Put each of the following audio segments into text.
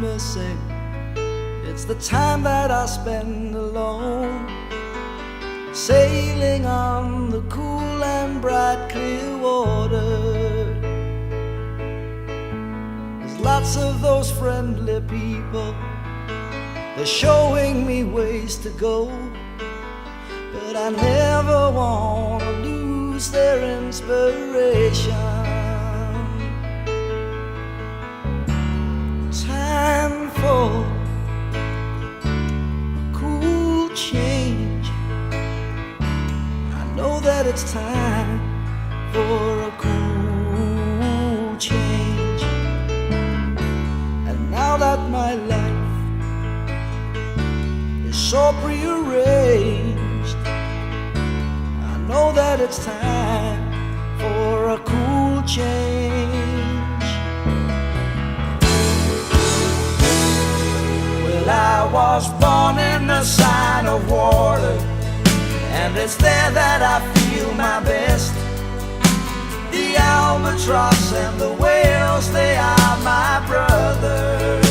missing. It's the time that I spend alone, sailing on the cool and bright clear water. There's lots of those friendly people, they're showing me ways to go, but I never want to lose their inspiration. Time for a cool change. I know that it's time for a cool change. And now that my life is so prearranged, I know that it's time for a cool change. I was born in the sign of water, and it's there that I feel my best. The albatross and the whales, they are my brothers.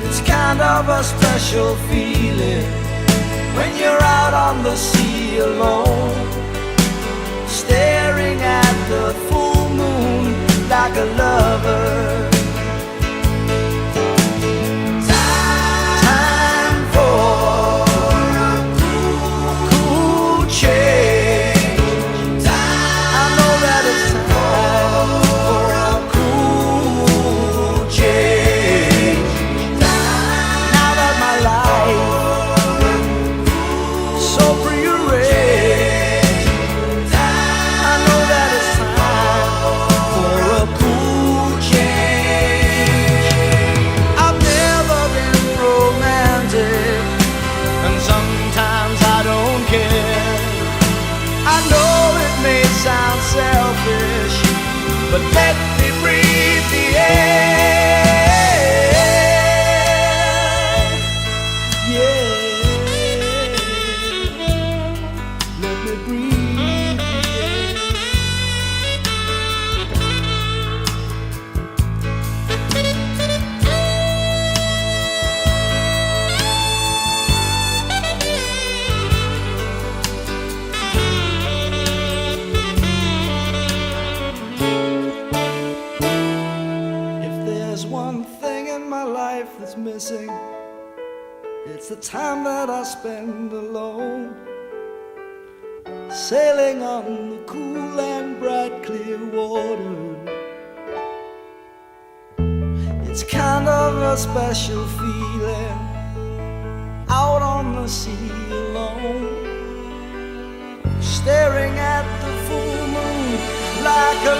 It's kind of a special feeling when you're out on the sea alone, staring at the full moon like a lover. Selfish, but let me breathe the air. Yeah, let me breathe the one thing in my life that's missing. It's the time that I spend alone, sailing on the cool and bright clear water. It's kind of a special feeling out on the sea alone, staring at the full moon like a